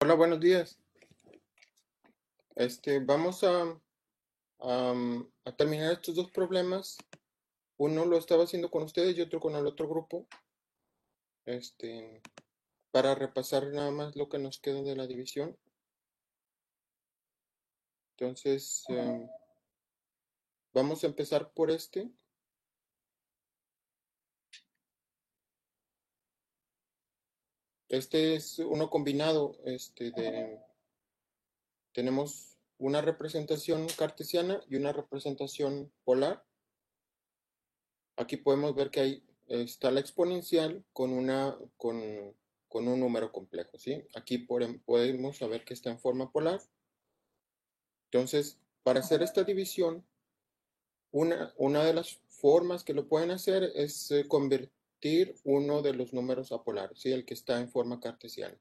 Hola, buenos días. Vamos a terminar estos dos problemas. Uno lo estaba haciendo con ustedes y otro con el otro grupo. Este, para repasar nada más lo que nos queda de la división. Entonces, vamos a empezar por este. Este es uno combinado. Tenemos una representación cartesiana y una representación polar. Aquí podemos ver que está la exponencial con un número complejo, ¿sí? Aquí podemos saber que está en forma polar. Entonces, para hacer esta división, una de las formas que lo pueden hacer es convertir uno de los números a polar, ¿sí? El que está en forma cartesiana.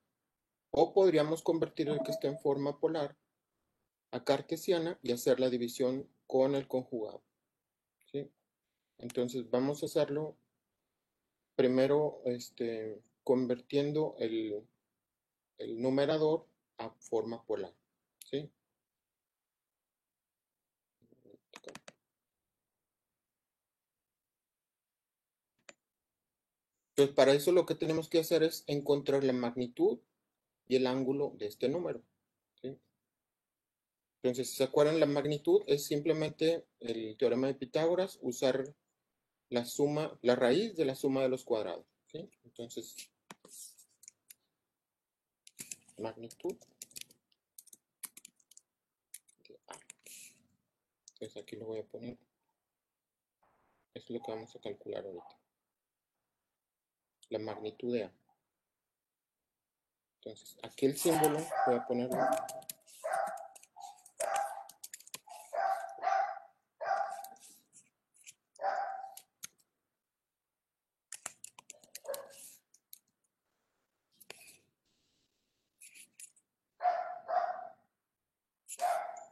O podríamos convertir el que está en forma polar a cartesiana y hacer la división con el conjugado, ¿sí? Entonces, vamos a hacerlo primero convirtiendo el numerador a forma polar, ¿sí? Entonces, para eso lo que tenemos que hacer es encontrar la magnitud y el ángulo de este número, ¿sí? Entonces, si se acuerdan, la magnitud es simplemente el teorema de Pitágoras, usar la suma, la raíz de la suma de los cuadrados, ¿sí? Entonces, magnitud de A. Entonces, aquí lo voy a poner. Eso es lo que vamos a calcular ahorita. La magnitud de A. Entonces, aquí el símbolo voy a ponerlo.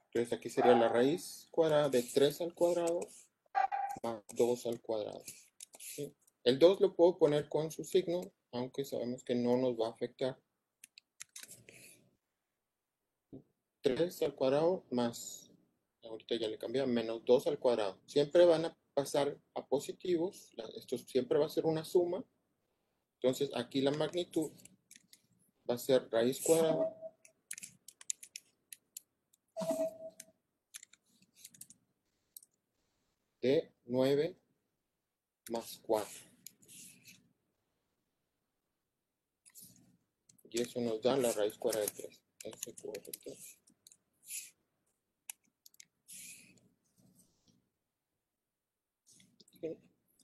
Entonces aquí sería la raíz cuadrada de 3 al cuadrado más 2 al cuadrado, ¿sí? El 2 lo puedo poner con su signo, aunque sabemos que no nos va a afectar. 3 al cuadrado más, ahorita ya le cambié, menos 2 al cuadrado. Siempre van a pasar a positivos, esto siempre va a ser una suma. Entonces aquí la magnitud va a ser raíz cuadrada de 9 más 4. Y eso nos da la raíz cuadrada de 3.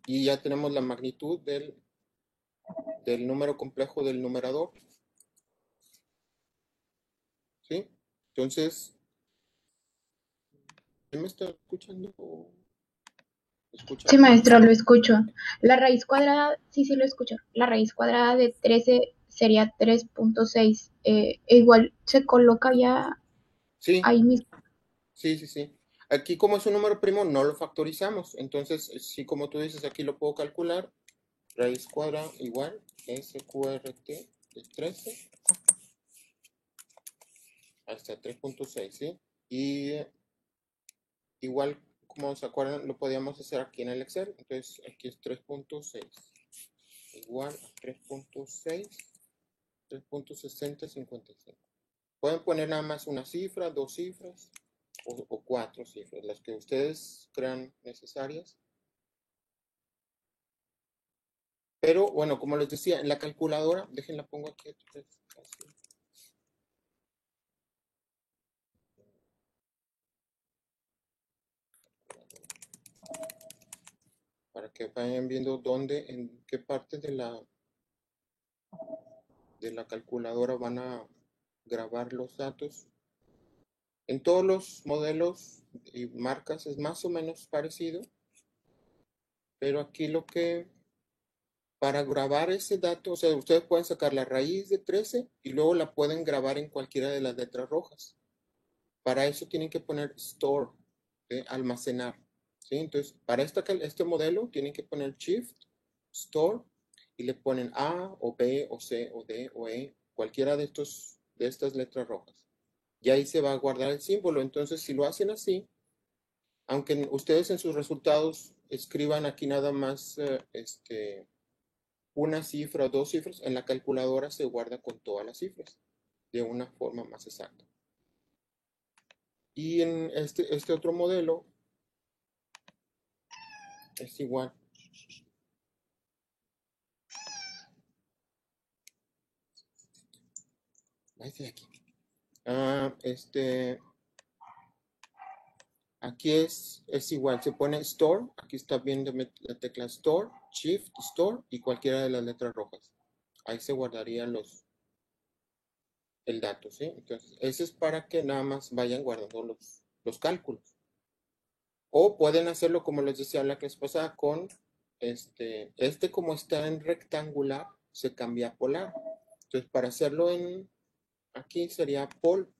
Y ya tenemos la magnitud del número complejo del numerador, ¿sí? Entonces, ¿quién me está escuchando? ¿Escucha? Sí, maestro, lo escucho. La raíz cuadrada, sí, lo escucho. La raíz cuadrada de 13 sería 3.6. Igual se coloca ya Sí, ahí mismo. sí. Aquí como es un número primo, no lo factorizamos. Entonces, sí, como tú dices, aquí lo puedo calcular. Raíz cuadrada igual SQRT de 13 hasta 3.6, ¿sí? Y igual, como se acuerdan, lo podíamos hacer aquí en el Excel. Entonces, aquí es 3.6 igual a 3.6, 3.6055. Pueden poner nada más una cifra, dos cifras o cuatro cifras, las que ustedes crean necesarias. Pero bueno, como les decía, en la calculadora, déjenla pongo aquí así, para que vayan viendo dónde, en qué parte de la calculadora van a grabar los datos. En todos los modelos y marcas es más o menos parecido, pero aquí para grabar ese dato, o sea, ustedes pueden sacar la raíz de 13 y luego la pueden grabar en cualquiera de las letras rojas. Para eso tienen que poner store, ¿sí? Almacenar, ¿sí? Entonces, para este modelo tienen que poner shift, store, y le ponen A o B o C o D o E, cualquiera de estos de estas letras rojas. Y ahí se va a guardar el símbolo. Entonces, si lo hacen así, aunque ustedes en sus resultados escriban aquí nada más una cifra o dos cifras, en la calculadora se guarda con todas las cifras de una forma más exacta. Y en este otro modelo es igual. Váyase de aquí. Aquí es igual, se pone Store, aquí está viendo la tecla Store, Shift, Store y cualquiera de las letras rojas. Ahí se guardarían el dato, ¿sí? Entonces, ese es para que nada más vayan guardando los cálculos. O pueden hacerlo como les decía la clase pasada con como está en rectangular, se cambia a polar. Entonces, para hacerlo aquí sería pol.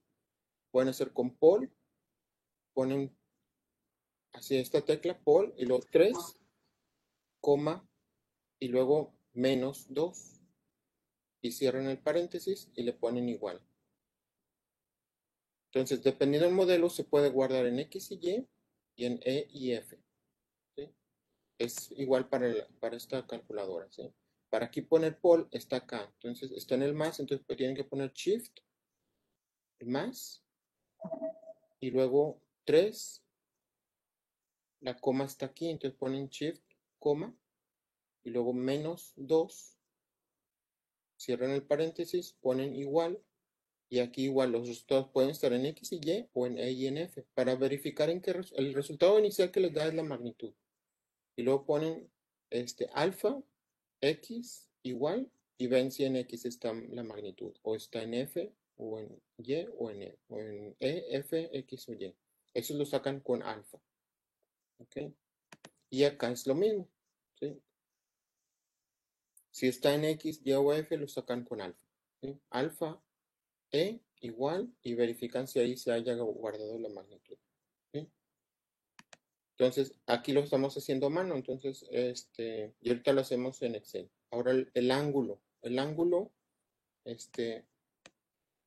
Pueden hacer con pol, ponen así esta tecla pol y luego 3, coma y luego menos 2 y cierran el paréntesis y le ponen igual. Entonces, dependiendo del modelo, se puede guardar en X y Y y en E y F. ¿Sí? Es igual para esta calculadora. ¿Sí? Para aquí poner pol está acá. Entonces, está en el más, entonces tienen que poner Shift, el más, y luego 3, la coma está aquí, entonces ponen Shift, coma, y luego menos 2, cierran el paréntesis, ponen igual, y aquí igual los resultados pueden estar en X y Y o en E y en F, para verificar en qué el resultado inicial que les da es la magnitud. Y luego ponen alfa, X igual, y ven si en X está la magnitud, o está en F, o en Y, o en E, F, X o Y. Eso lo sacan con alfa. ¿Ok? Y acá es lo mismo. ¿Sí? Si está en X, Y o F, lo sacan con alfa. ¿Sí? Alfa, E igual y verifican si ahí se haya guardado la magnitud. ¿Sí? Entonces, aquí lo estamos haciendo a mano, entonces, y ahorita lo hacemos en Excel. Ahora el ángulo. El ángulo,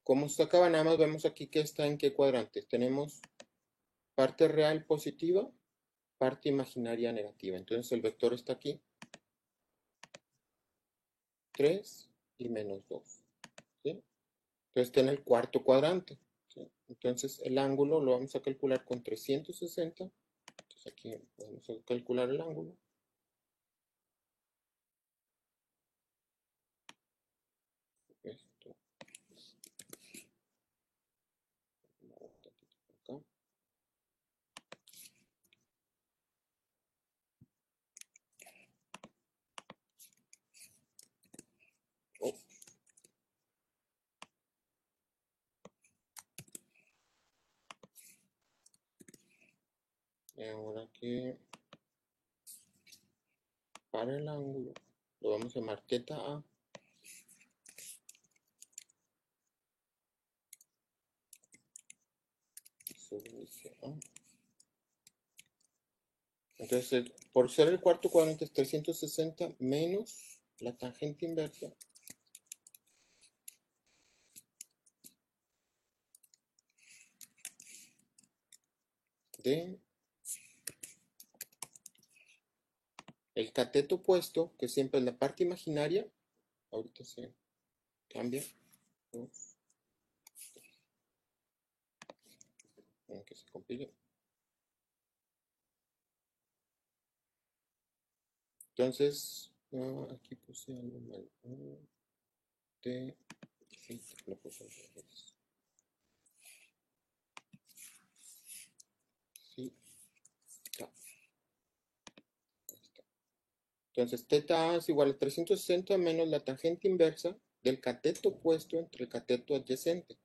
como está acá, nada más vemos aquí que está en qué cuadrantes. Tenemos parte real positiva, parte imaginaria negativa. Entonces, el vector está aquí. 3 y menos 2. ¿Sí? Entonces, está en el cuarto cuadrante. ¿Sí? Entonces, el ángulo lo vamos a calcular con 360. Entonces, aquí vamos a calcular el ángulo. Esto. Acá. Oh. Y ahora aquí, para el ángulo, lo vamos a llamar θ A. Entonces, por ser el cuarto cuadrante es 360 menos la tangente inversa de el cateto opuesto, que siempre es la parte imaginaria. Ahorita se cambia. Que se compile. Entonces, aquí puse algo mal. Sí, lo puse al revés. Sí, está. Entonces, θ es igual a 360 menos la tangente inversa del cateto opuesto entre el cateto adyacente.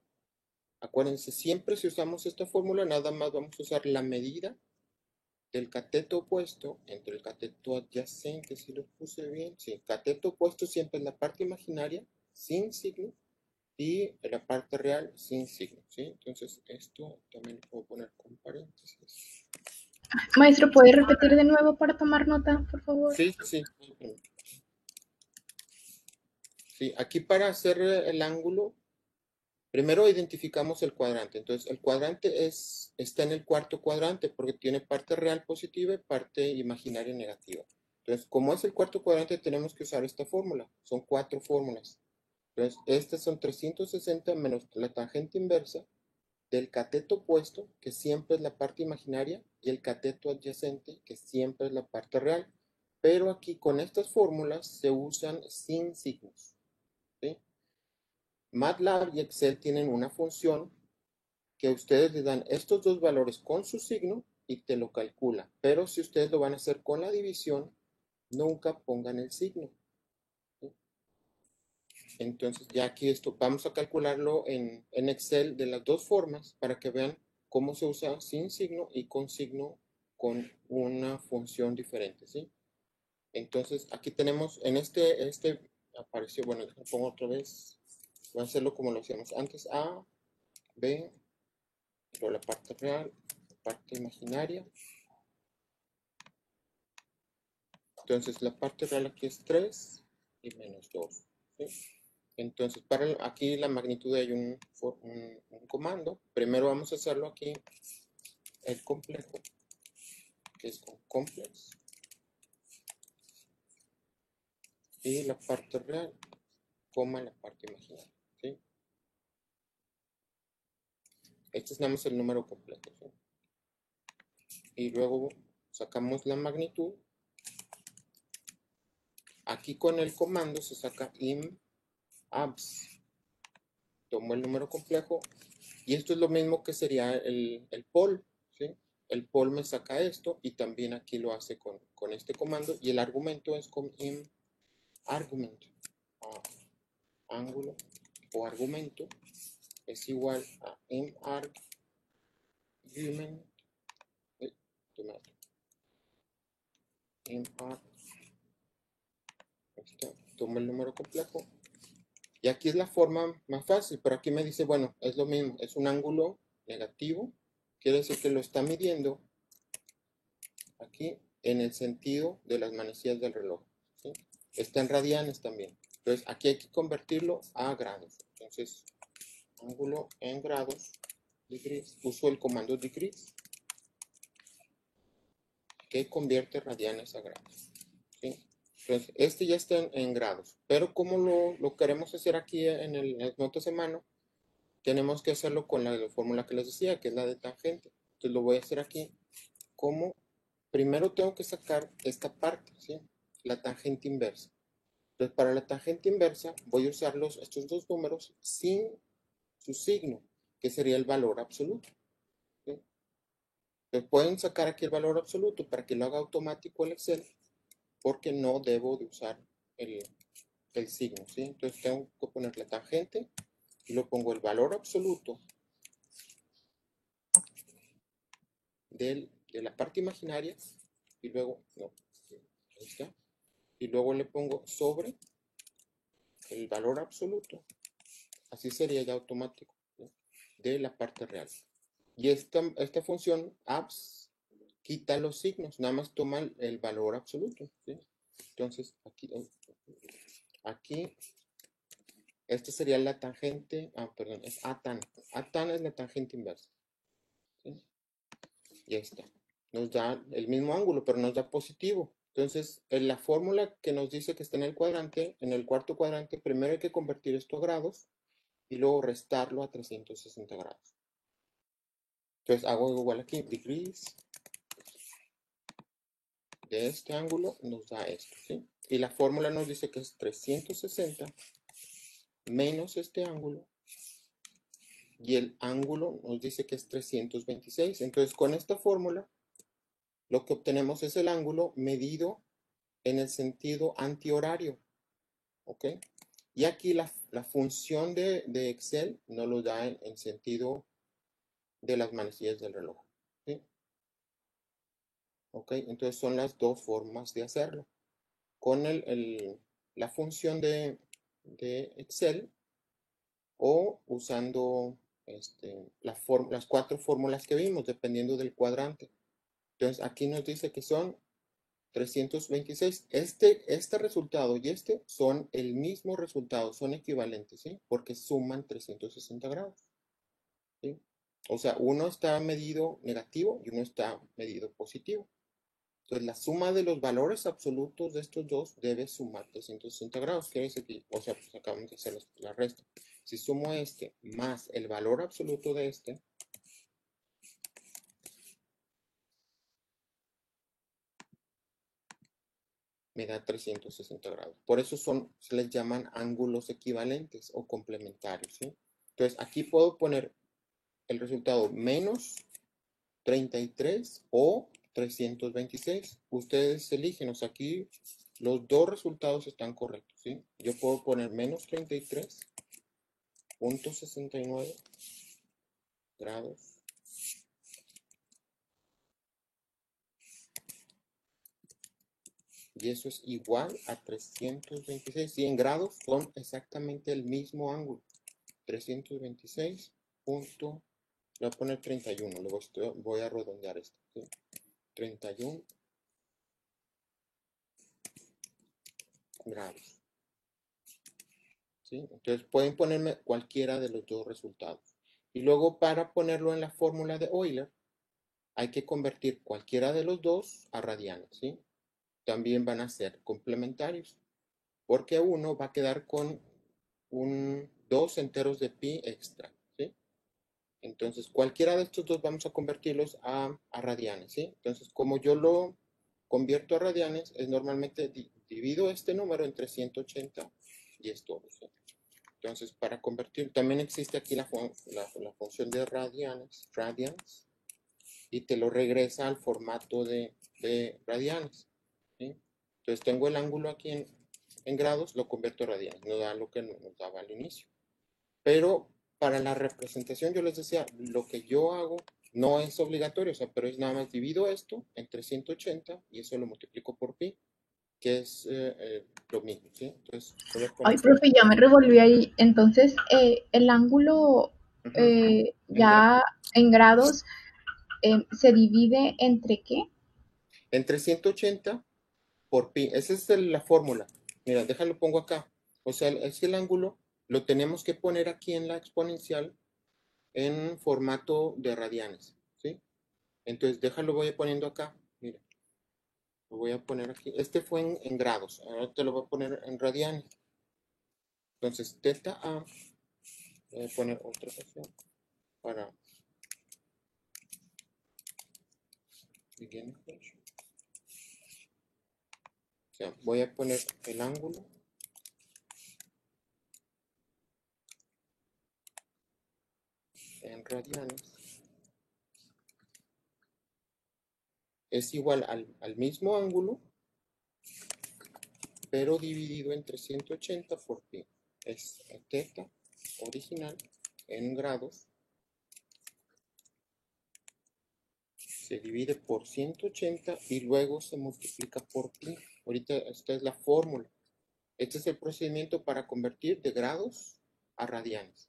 Acuérdense, siempre si usamos esta fórmula, nada más vamos a usar la medida del cateto opuesto entre el cateto adyacente, si lo puse bien. Sí, cateto opuesto siempre es la parte imaginaria, sin signo, y la parte real, sin signo. ¿Sí? Entonces, esto también lo puedo poner con paréntesis. Maestro, ¿puede repetir de nuevo para tomar nota, por favor? Sí, sí. Sí, aquí para hacer el ángulo, Primero identificamos el cuadrante. Entonces, el cuadrante está en el cuarto cuadrante porque tiene parte real positiva y parte imaginaria negativa. Entonces, como es el cuarto cuadrante, tenemos que usar esta fórmula. Son 4 fórmulas. Entonces, estas son 360 menos la tangente inversa del cateto opuesto, que siempre es la parte imaginaria, y el cateto adyacente, que siempre es la parte real. Pero aquí con estas fórmulas se usan sin signos. ¿Sí? MATLAB y Excel tienen una función que ustedes le dan estos dos valores con su signo y te lo calcula. Pero si ustedes lo van a hacer con la división, nunca pongan el signo. ¿Sí? Entonces ya aquí esto, vamos a calcularlo en Excel de las dos formas para que vean cómo se usa sin signo y con signo con una función diferente, ¿sí? Entonces aquí tenemos, en este apareció, bueno, lo pongo otra vez, voy a hacerlo como lo hacíamos antes, A, B, luego la parte real, la parte imaginaria. Entonces la parte real aquí es 3 y menos 2, ¿sí? Entonces, aquí la magnitud hay un comando. Primero vamos a hacerlo aquí, el complejo, que es con complex. Y la parte real, coma la parte imaginaria. ¿Sí? Este es nada más el número completo. ¿Sí? Y luego sacamos la magnitud. Aquí con el comando se saca im abs. Tomo el número complejo. Y esto es lo mismo que sería el pol. ¿Sí? El pol me saca esto y también aquí lo hace con este comando. Y el argumento es con im argumento. Ángulo o argumento es igual a im argument. Tomo el número complejo. Y aquí es la forma más fácil, pero aquí me dice, bueno, es lo mismo, es un ángulo negativo. Quiere decir que lo está midiendo aquí en el sentido de las manecillas del reloj. ¿Sí? Está en radianes también. Entonces aquí hay que convertirlo a grados. Entonces, ángulo en grados, degrees. Uso el comando degrees, que convierte radianes a grados. ¿Sí? Entonces, este ya está en grados. Pero como lo queremos hacer aquí en las notas de mano, tenemos que hacerlo con la fórmula que les decía, que es la de tangente. Entonces lo voy a hacer aquí como, primero tengo que sacar esta parte, ¿sí? La tangente inversa. Entonces para la tangente inversa voy a usar estos dos números sin su signo, que sería el valor absoluto. ¿Sí? Entonces pueden sacar aquí el valor absoluto para que lo haga automático el Excel, porque no debo de usar el signo, ¿sí? Entonces tengo que poner la tangente y lo pongo el valor absoluto de la parte imaginaria y luego, no, ahí está, y luego le pongo sobre el valor absoluto, así sería ya automático, ¿sí? De la parte real. Y esta función abs quita los signos, nada más toma el valor absoluto, ¿sí? Entonces aquí esta sería la tangente, perdón, es a tan es la tangente inversa, ¿sí? Y ahí está. Nos da el mismo ángulo, pero nos da positivo. Entonces, en la fórmula que nos dice que está en el cuadrante, en el cuarto cuadrante, primero hay que convertir esto a grados y luego restarlo a 360 grados. Entonces, hago igual aquí, degrees de este ángulo nos da esto, ¿sí? Y la fórmula nos dice que es 360 menos este ángulo y el ángulo nos dice que es 326. Entonces, con esta fórmula, lo que obtenemos es el ángulo medido en el sentido antihorario, ¿ok? Y aquí la función de Excel nos lo da en sentido de las manecillas del reloj, ¿sí? ¿Ok? Entonces son las dos formas de hacerlo. Con la función de Excel o usando las 4 fórmulas que vimos, dependiendo del cuadrante. Entonces aquí nos dice que son 326. Este resultado y este son el mismo resultado, son equivalentes, ¿sí? Porque suman 360 grados, ¿sí? O sea, uno está medido negativo y uno está medido positivo. Entonces, la suma de los valores absolutos de estos dos debe sumar 360 grados. ¿Qué es aquí? O sea, pues acabamos de hacer la resta. Si sumo este más el valor absoluto de este, me da 360 grados. Por eso se les llaman ángulos equivalentes o complementarios, ¿sí? Entonces, aquí puedo poner el resultado menos 33 o 326. Ustedes eligen, o sea, aquí los dos resultados están correctos, ¿sí? Yo puedo poner menos 33.69 grados y eso es igual a 326. Y en grados son exactamente el mismo ángulo. 326. Le voy a poner 31, luego voy a redondear esto, ¿sí? 31 grados, ¿sí? Entonces pueden ponerme cualquiera de los dos resultados. Y luego para ponerlo en la fórmula de Euler, hay que convertir cualquiera de los dos a radianes, ¿sí? También van a ser complementarios, porque uno va a quedar con dos enteros de pi extra, ¿sí? Entonces, cualquiera de estos dos vamos a convertirlos a radianes, ¿sí? Entonces, como yo lo convierto a radianes, es normalmente divido este número entre 180 y es todo, ¿sí? Entonces, para convertir, también existe aquí la función de radians, y te lo regresa al formato de radianes, ¿sí? Entonces, tengo el ángulo aquí en grados, lo convierto a radianes, no da lo que nos daba al inicio. Pero para la representación, yo les decía, lo que yo hago no es obligatorio, o sea, pero es nada más divido esto entre 180 y eso lo multiplico por pi, que es lo mismo, ¿sí? Entonces, voy a Ay, poner profe, ya me revolví ahí. Entonces, el ángulo en ya en grados se divide entre qué? entre 180 por pi. Esa es la fórmula. Mira, déjalo pongo acá. O sea, es que el ángulo lo tenemos que poner aquí en la exponencial en formato de radianes, ¿sí? Entonces, déjalo, voy poniendo acá. Mira, lo voy a poner aquí. Este fue en grados. Ahora te lo voy a poner en radianes. Entonces, teta A, voy a poner otra opción para beginning function. O sea, voy a poner el ángulo en radianes. Es igual al mismo ángulo, pero dividido entre 180 por pi. Es teta original en grados. Se divide por 180 y luego se multiplica por pi. Ahorita esta es la fórmula. Este es el procedimiento para convertir de grados a radianes,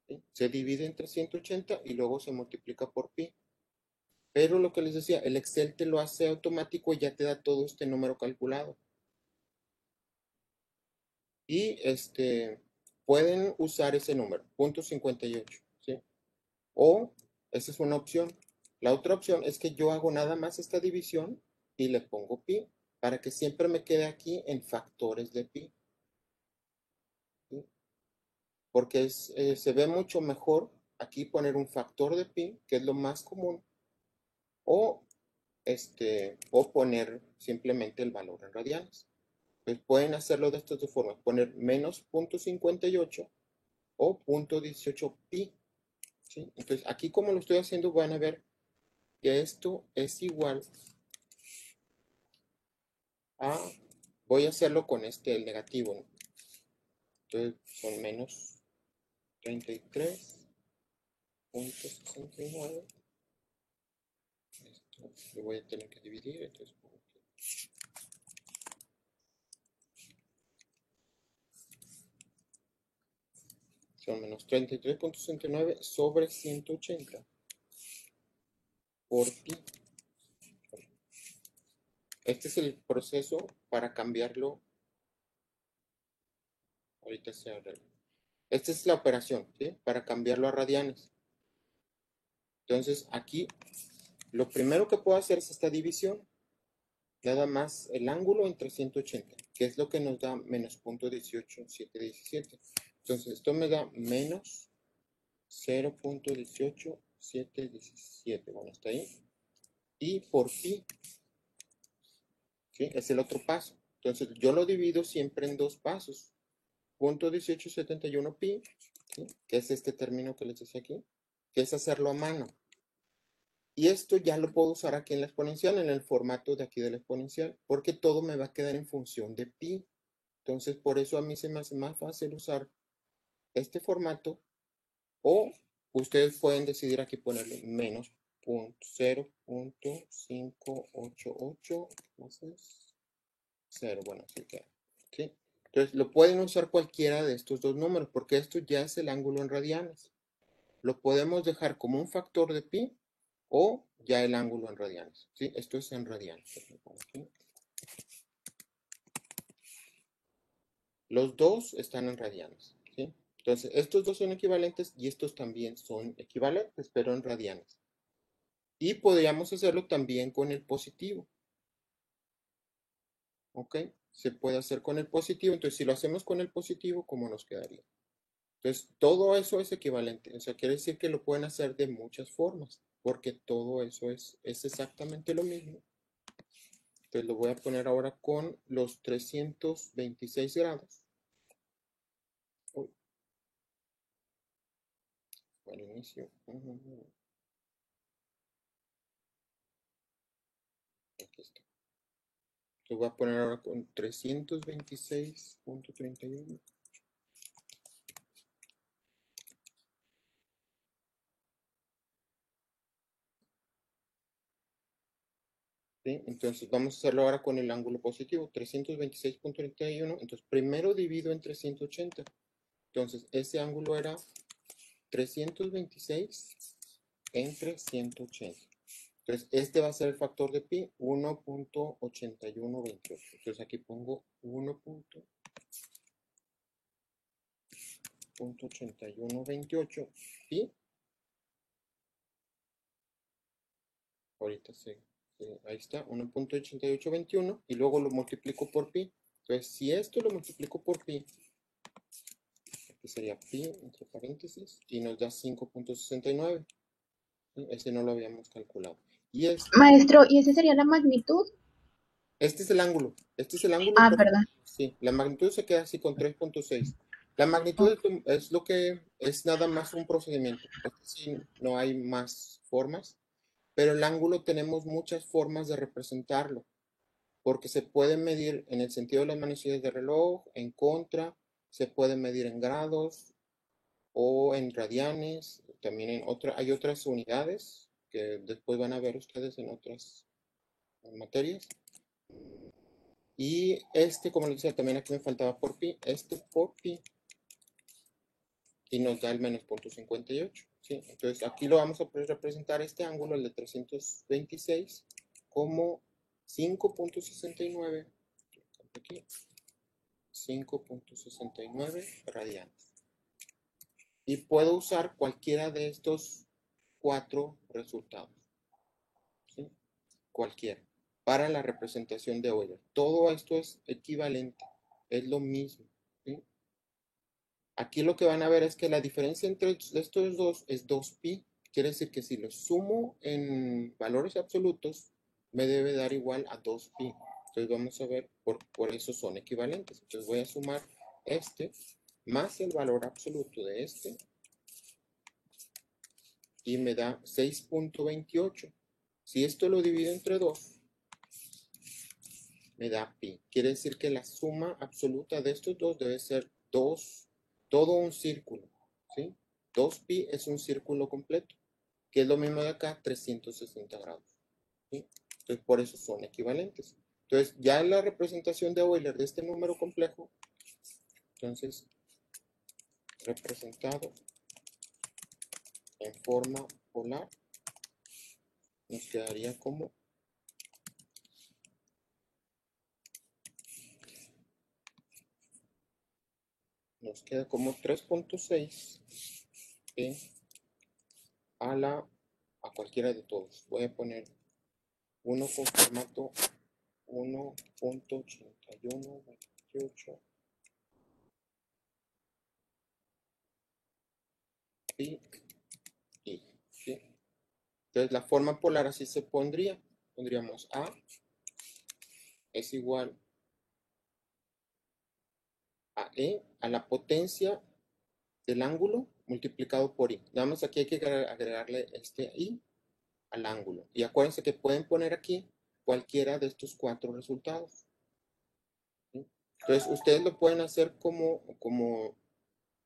¿sí? Se divide entre 180 y luego se multiplica por pi. Pero lo que les decía, el Excel te lo hace automático y ya te da todo este número calculado. Y pueden usar ese número, .58, ¿sí? O esa es una opción. La otra opción es que yo hago nada más esta división y le pongo pi para que siempre me quede aquí en factores de pi, ¿sí? Porque se ve mucho mejor aquí poner un factor de pi, que es lo más común, o, o poner simplemente el valor en radianes. Pues pueden hacerlo de estas dos formas, poner menos .58 o .18 pi, ¿sí? Entonces aquí como lo estoy haciendo van a ver que esto es igual a, voy a hacerlo con el negativo, ¿no? Entonces son menos 33.69. Esto lo voy a tener que dividir, entonces son menos 33.69 sobre 180 por pi. Este es el proceso para cambiarlo. Ahorita se abre. Esta es la operación, ¿sí? Para cambiarlo a radianes. Entonces, aquí, lo primero que puedo hacer es esta división. Nada más el ángulo entre 180, que es lo que nos da menos 0.18717. Entonces, esto me da menos 0.18717. Bueno, está ahí. Y por pi, ¿sí? Es el otro paso. Entonces, yo lo divido siempre en dos pasos. 0.1871 pi, ¿sí? Que es este término que les decía aquí, que es hacerlo a mano. Y esto ya lo puedo usar aquí en la exponencial, en el formato de aquí de la exponencial, porque todo me va a quedar en función de pi. Entonces, por eso a mí se me hace más fácil usar este formato, o ustedes pueden decidir aquí ponerle menos 0.588 más 0. Bueno, así queda. ¿Sí? Entonces, lo pueden usar cualquiera de estos dos números, porque esto ya es el ángulo en radianes. Lo podemos dejar como un factor de pi o ya el ángulo en radianes. ¿Sí? Esto es en radianes. Los dos están en radianes. ¿Sí? Entonces, estos dos son equivalentes y estos también son equivalentes, pero en radianes. Y podríamos hacerlo también con el positivo. ¿Ok? Se puede hacer con el positivo. Entonces, si lo hacemos con el positivo, ¿cómo nos quedaría? Entonces, todo eso es equivalente. O sea, quiere decir que lo pueden hacer de muchas formas, porque todo eso es exactamente lo mismo. Entonces, lo voy a poner ahora con los 326 grados. Uy, al inicio. Aquí está. Lo voy a poner ahora con 326.31. ¿Sí? Entonces vamos a hacerlo ahora con el ángulo positivo, 326.31. Entonces primero divido en 380. Entonces ese ángulo era 326 entre 180. Entonces este va a ser el factor de pi, 1.8128. Entonces aquí pongo 1.8128 pi. Ahorita ahí está, 1.8821 y luego lo multiplico por pi. Entonces, si esto lo multiplico por pi, aquí sería pi entre paréntesis y nos da 5.69. Este no lo habíamos calculado. Y Maestro, ¿y esa sería la magnitud? este es el ángulo. Este es el ángulo. Ah, perdón. Sí, la magnitud se queda así con 3.6. La magnitud Ok. es lo que es nada más un procedimiento. Este sí, no hay más formas. Pero el ángulo tenemos muchas formas de representarlo, porque se puede medir en el sentido de las manecillas de reloj, en contra, se puede medir en grados o en radianes, también hay otras unidades que después van a ver ustedes en otras materias. Y como les decía, también aquí me faltaba por pi, por pi, y nos da el menos 0.58. ¿Sí? Entonces aquí lo vamos a representar este ángulo, el de 326, como 5.69, aquí, 5.69 radianes. Y puedo usar cualquiera de estos 4 resultados. ¿Sí? Cualquiera. Para la representación de Euler. Todo esto es equivalente. Es lo mismo. ¿Sí? Aquí lo que van a ver es que la diferencia entre estos dos es 2pi. Quiere decir que si los sumo en valores absolutos, me debe dar igual a 2pi. Entonces vamos a ver, por eso son equivalentes. Entonces voy a sumar este más el valor absoluto de este y me da 6.28. Si esto lo divido entre 2, me da pi. Quiere decir que la suma absoluta de estos dos debe ser 2, todo un círculo. ¿Sí? 2pi es un círculo completo, que es lo mismo de acá, 360 grados. ¿Sí? Entonces, por eso son equivalentes. Entonces, ya la representación de Euler de este número complejo, entonces, representado en forma polar, nos quedaría como nos queda como 3.6 e a cualquiera de todos. Voy a poner uno con formato 1.8128 y I. ¿Sí? Entonces la forma polar así se pondría. Pondríamos A es igual a E a la potencia del ángulo multiplicado por I. Nada más aquí hay que agregarle este I al ángulo. Y acuérdense que pueden poner aquí cualquiera de estos cuatro resultados. ¿Sí? Entonces ustedes lo pueden hacer como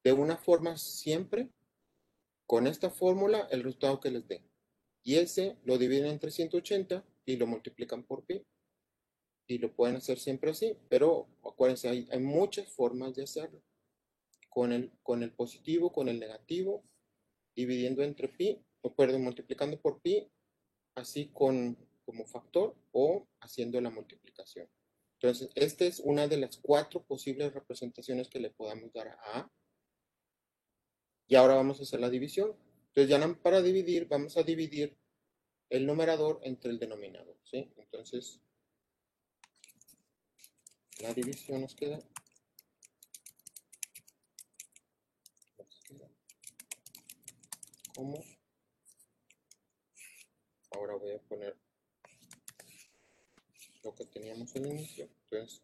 de una forma siempre con esta fórmula el resultado que les dé. Y ese lo dividen entre 180 y lo multiplican por pi. Y lo pueden hacer siempre así, pero acuérdense, hay muchas formas de hacerlo. Con el positivo, con el negativo, dividiendo entre pi, o perdón, multiplicando por pi, así como factor o haciendo la multiplicación. Entonces, esta es una de las cuatro posibles representaciones que le podamos dar a A. Y ahora vamos a hacer la división. Entonces, ya para dividir, vamos a dividir el numerador entre el denominador, ¿sí? Entonces, la división nos queda como, ahora voy a poner lo que teníamos al inicio. Entonces,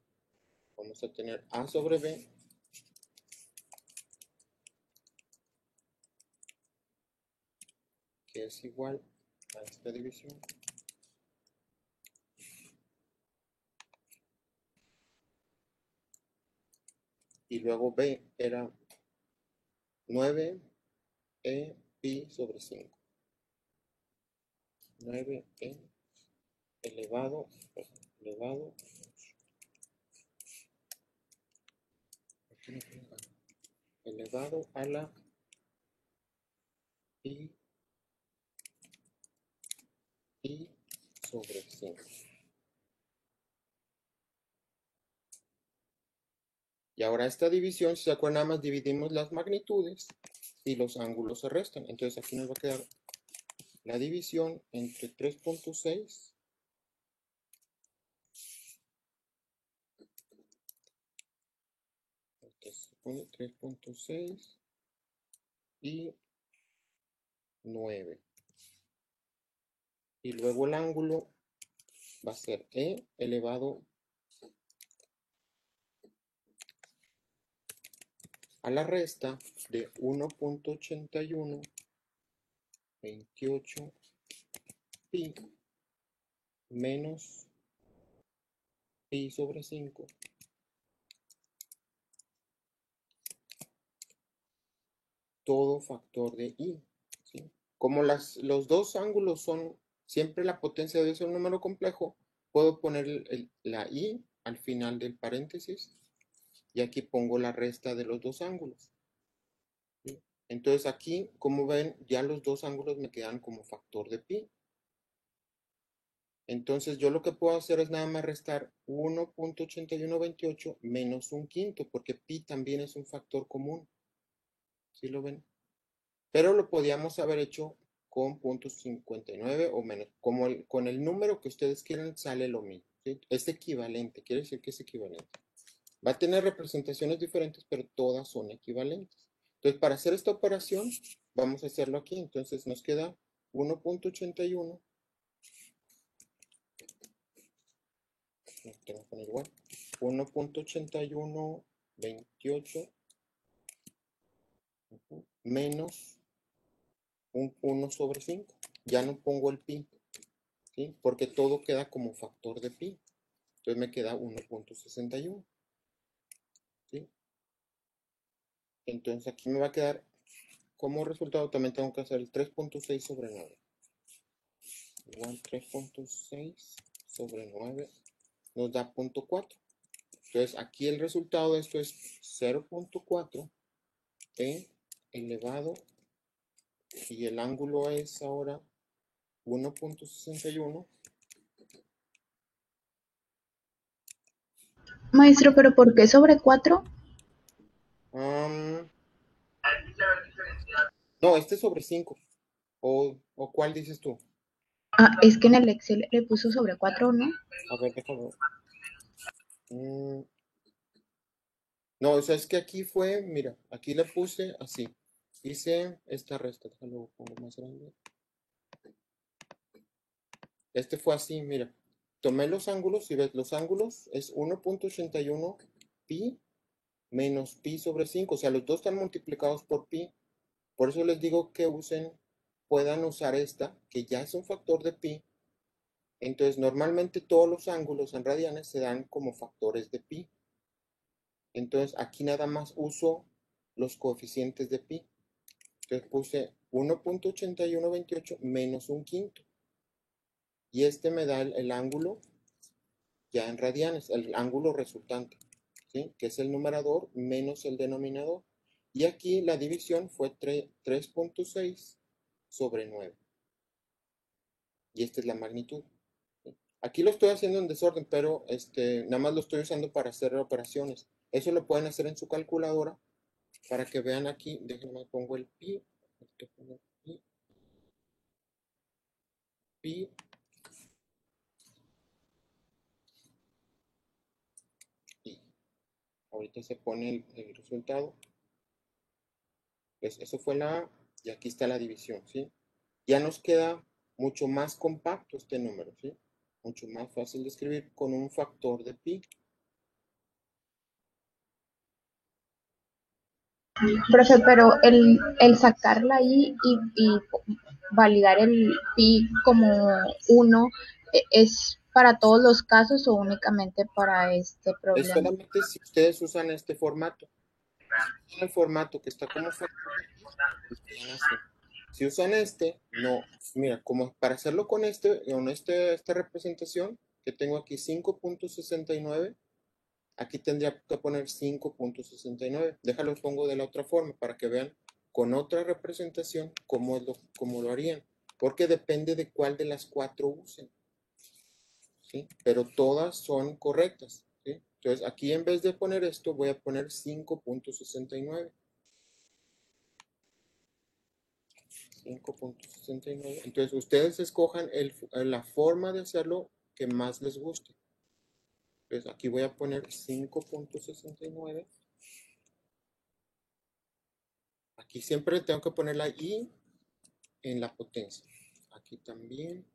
vamos a tener A sobre B que es igual a esta división. Y luego B era 9 pi sobre 5. 9 elevado elevado a la pi sobre 5. Y ahora esta división, si se acuerdan, nada más dividimos las magnitudes y los ángulos se restan. Entonces aquí nos va a quedar la división entre 3.6 se pone 3.6 y 9. Y luego el ángulo va a ser E elevado a la resta de 1.8128 pi menos pi sobre 5 todo factor de i. ¿Sí? Como los dos ángulos son siempre la potencia de un número complejo, puedo poner la i al final del paréntesis y aquí pongo la resta de los dos ángulos. ¿Sí? Entonces aquí, como ven, ya los dos ángulos me quedan como factor de pi. Entonces yo lo que puedo hacer es nada más restar 1.8128 menos un quinto, porque pi también es un factor común. ¿Sí lo ven? Pero lo podíamos haber hecho con .59 o menos. Con el número que ustedes quieran sale lo mismo. ¿Sí? Es equivalente, quiere decir que es equivalente. Va a tener representaciones diferentes, pero todas son equivalentes. Entonces, para hacer esta operación, vamos a hacerlo aquí. Entonces, nos queda 1.81. Tengo que poner igual. 1.8128 menos un 1 sobre 5. Ya no pongo el pi, ¿sí? Porque todo queda como factor de pi. Entonces me queda 1.61. ¿Sí? Entonces aquí me va a quedar como resultado, también tengo que hacer el 3.6 sobre 9. Igual 3.6 sobre 9 nos da 0.4. Entonces aquí el resultado de esto es 0.4 e elevado y el ángulo es ahora 1.61. Maestro, ¿pero por qué sobre 4? No, este es sobre 5. ¿O cuál dices tú? Ah, es que en el Excel le puso sobre 4, ¿no? A ver, déjame ver. Mm, no, o sea, es que aquí fue, mira, aquí le puse así. Hice esta resta, déjalo pongo más grande. Este fue así, mira. Tomé los ángulos, si ves, los ángulos es 1.81 pi menos pi sobre 5. O sea, los dos están multiplicados por pi. Por eso les digo que puedan usar esta, que ya es un factor de pi. Entonces, normalmente todos los ángulos en radianes se dan como factores de pi. Entonces, aquí nada más uso los coeficientes de pi. Entonces puse 1.8128 menos un quinto. Y este me da el ángulo ya en radianes, el ángulo resultante, ¿sí? Que es el numerador menos el denominador. Y aquí la división fue 3.6 sobre 9. Y esta es la magnitud. ¿Sí? Aquí lo estoy haciendo en desorden, pero nada más lo estoy usando para hacer operaciones. Eso lo pueden hacer en su calculadora para que vean aquí. Déjenme pongo el pi. Pi, pi, pi. Ahorita se pone el resultado. Pues eso fue la A y aquí está la división, ¿sí? Ya nos queda mucho más compacto este número, ¿sí? Mucho más fácil de escribir con un factor de pi. Profe, pero el sacarla ahí y validar el pi como 1, ¿es para todos los casos o únicamente para este Es problema? solamente si ustedes usan este formato. Si usan el formato que está como factor de pi, pues quedan así. Si usan este, no. Mira, como para hacerlo con esta representación que tengo aquí 5.69, aquí tendría que poner 5.69. Déjalo pongo de la otra forma para que vean con otra representación cómo lo harían. Porque depende de cuál de las cuatro usen. ¿Sí? Pero todas son correctas. ¿Sí? Entonces aquí en vez de poner esto voy a poner 5.69. 5.69. Entonces ustedes escojan la forma de hacerlo que más les guste. Entonces aquí voy a poner 5.69. Aquí siempre tengo que poner la i en la potencia. Aquí también.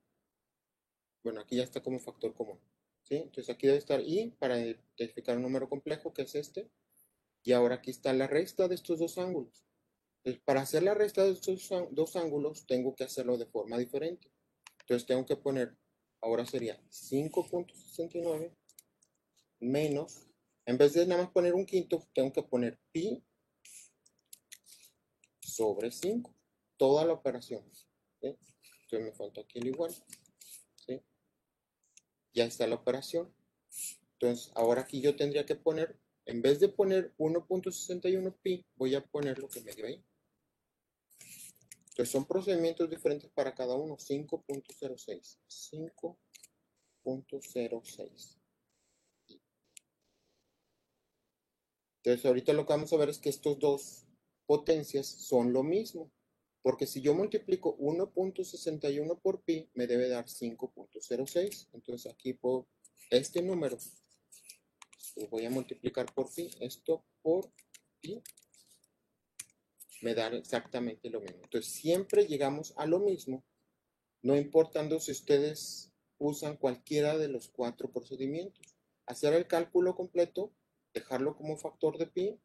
Bueno, aquí ya está como factor común. ¿Sí? Entonces aquí debe estar i para identificar un número complejo que es este. Y ahora aquí está la resta de estos dos ángulos. Entonces, para hacer la resta de estos dos ángulos tengo que hacerlo de forma diferente. Entonces tengo que poner, ahora sería 5.69 menos, en vez de nada más poner un quinto, tengo que poner pi sobre 5. Toda la operación. ¿Sí? Entonces me falta aquí el igual. ¿Sí? Ya está la operación. Entonces ahora aquí yo tendría que poner, en vez de poner 1.61 pi, voy a poner lo que me dio ahí. Entonces son procedimientos diferentes para cada uno. 5.06. 5.06. Entonces ahorita lo que vamos a ver es que estos dos potencias son lo mismo. Porque si yo multiplico 1.61 por pi, me debe dar 5.06. Entonces aquí por este número lo voy a multiplicar por pi. Esto por pi me da exactamente lo mismo. Entonces siempre llegamos a lo mismo, no importando si ustedes usan cualquiera de los cuatro procedimientos. Hacer el cálculo completo, dejarlo como factor de pi.